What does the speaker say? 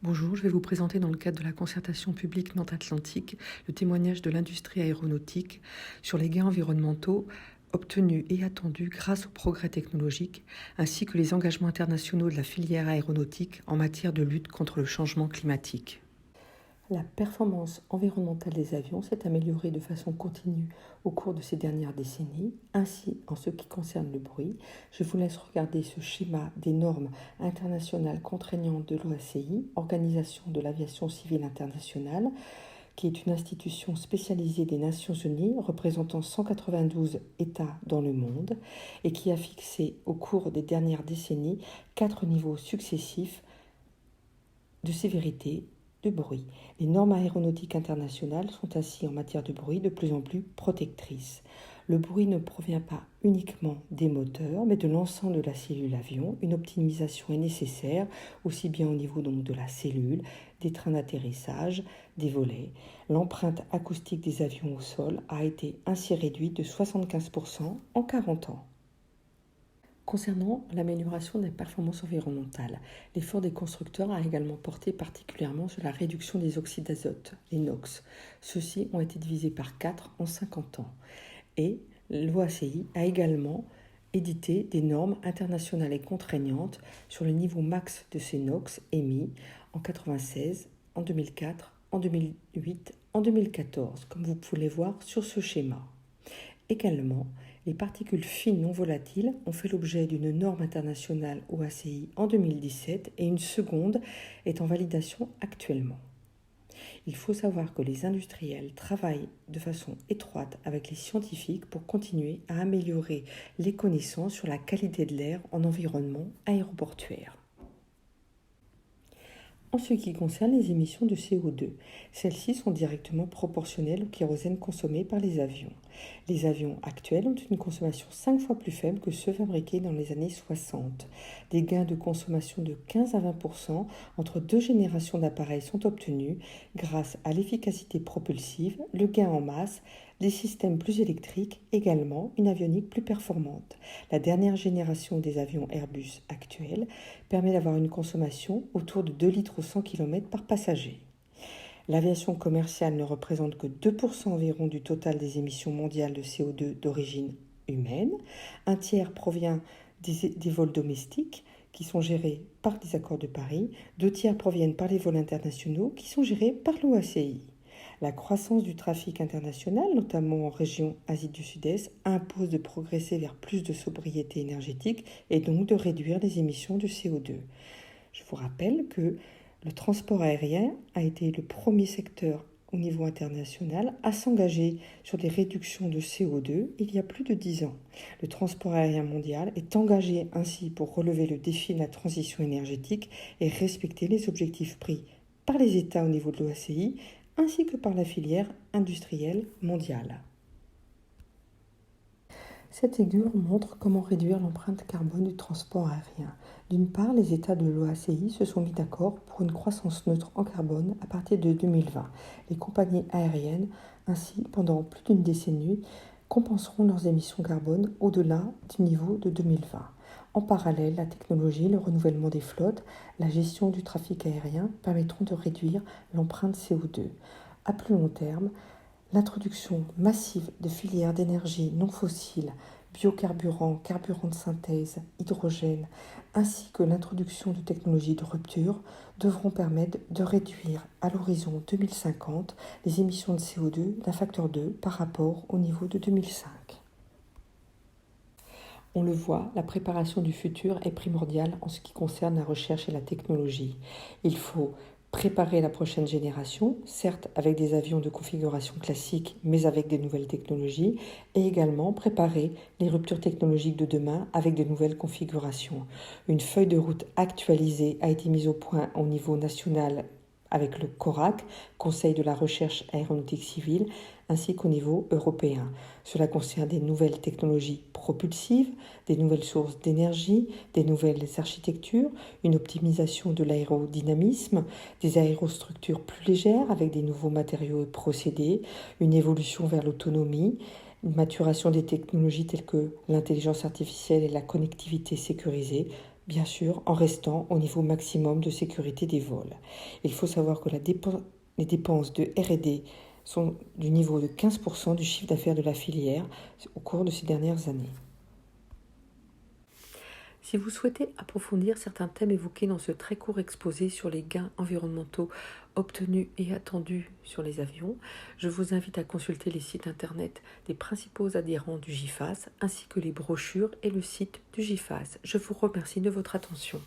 Bonjour, je vais vous présenter dans le cadre de la concertation publique Nantes-Atlantique le témoignage de l'industrie aéronautique sur les gains environnementaux obtenus et attendus grâce aux progrès technologiques, ainsi que les engagements internationaux de la filière aéronautique en matière de lutte contre le changement climatique. La performance environnementale des avions s'est améliorée de façon continue au cours de ces dernières décennies. Ainsi, en ce qui concerne le bruit, je vous laisse regarder ce schéma des normes internationales contraignantes de l'OACI, Organisation de l'aviation civile internationale, qui est une institution spécialisée des Nations Unies représentant 192 États dans le monde et qui a fixé au cours des dernières décennies 4 niveaux successifs de sévérité de bruit. Les normes aéronautiques internationales sont ainsi en matière de bruit de plus en plus protectrices. Le bruit ne provient pas uniquement des moteurs, mais de l'ensemble de la cellule avion. Une optimisation est nécessaire, aussi bien au niveau donc de la cellule, des trains d'atterrissage, des volets. L'empreinte acoustique des avions au sol a été ainsi réduite de 75% en 40 ans. Concernant l'amélioration des performances environnementales, l'effort des constructeurs a également porté particulièrement sur la réduction des oxydes d'azote, les NOx. Ceux-ci ont été divisés par 4 en 50 ans. Et l'OACI a également édité des normes internationales et contraignantes sur le niveau max de ces NOx émis en 1996, en 2004, en 2008, en 2014, comme vous pouvez les voir sur ce schéma. Également, les particules fines non volatiles ont fait l'objet d'une norme internationale OACI en 2017 et une seconde est en validation actuellement. Il faut savoir que les industriels travaillent de façon étroite avec les scientifiques pour continuer à améliorer les connaissances sur la qualité de l'air en environnement aéroportuaire. En ce qui concerne les émissions de CO2, celles-ci sont directement proportionnelles au kérosène consommé par les avions. Les avions actuels ont une consommation 5 fois plus faible que ceux fabriqués dans les années 60. Des gains de consommation de 15 à 20% entre deux générations d'appareils sont obtenus grâce à l'efficacité propulsive, le gain en masse, des systèmes plus électriques, également une avionique plus performante. La dernière génération des avions Airbus actuels permet d'avoir une consommation autour de 2 litres au 100 km par passager. L'aviation commerciale ne représente que 2% environ du total des émissions mondiales de CO2 d'origine humaine. Un tiers provient des vols domestiques qui sont gérés par des accords de Paris. 2 tiers proviennent par les vols internationaux qui sont gérés par l'OACI. La croissance du trafic international, notamment en région Asie du Sud-Est, impose de progresser vers plus de sobriété énergétique et donc de réduire les émissions de CO2. Je vous rappelle que le transport aérien a été le premier secteur au niveau international à s'engager sur des réductions de CO2 il y a plus de 10 ans. Le transport aérien mondial est engagé ainsi pour relever le défi de la transition énergétique et respecter les objectifs pris par les États au niveau de l'OACI ainsi que par la filière industrielle mondiale. Cette figure montre comment réduire l'empreinte carbone du transport aérien. D'une part, les États de l'OACI se sont mis d'accord pour une croissance neutre en carbone à partir de 2020. Les compagnies aériennes, ainsi, pendant plus d'une décennie, compenseront leurs émissions carbone au-delà du niveau de 2020. En parallèle, la technologie, le renouvellement des flottes, la gestion du trafic aérien permettront de réduire l'empreinte CO2. À plus long terme, l'introduction massive de filières d'énergie non fossiles, biocarburants, carburants de synthèse, hydrogène, ainsi que l'introduction de technologies de rupture devront permettre de réduire à l'horizon 2050 les émissions de CO2 d'un facteur 2 par rapport au niveau de 2005. On le voit, la préparation du futur est primordiale en ce qui concerne la recherche et la technologie. Il faut préparer la prochaine génération, certes avec des avions de configuration classique, mais avec des nouvelles technologies, et également préparer les ruptures technologiques de demain avec de nouvelles configurations. Une feuille de route actualisée a été mise au point au niveau national avec le CORAC, Conseil de la recherche aéronautique civile, ainsi qu'au niveau européen. Cela concerne des nouvelles technologies propulsives, des nouvelles sources d'énergie, des nouvelles architectures, une optimisation de l'aérodynamisme, des aérostructures plus légères avec des nouveaux matériaux et procédés, une évolution vers l'autonomie, une maturation des technologies telles que l'intelligence artificielle et la connectivité sécurisée, bien sûr en restant au niveau maximum de sécurité des vols. Il faut savoir que les dépenses de R&D sont du niveau de 15% du chiffre d'affaires de la filière au cours de ces dernières années. Si vous souhaitez approfondir certains thèmes évoqués dans ce très court exposé sur les gains environnementaux obtenus et attendus sur les avions, je vous invite à consulter les sites internet des principaux adhérents du GIFAS ainsi que les brochures et le site du GIFAS. Je vous remercie de votre attention.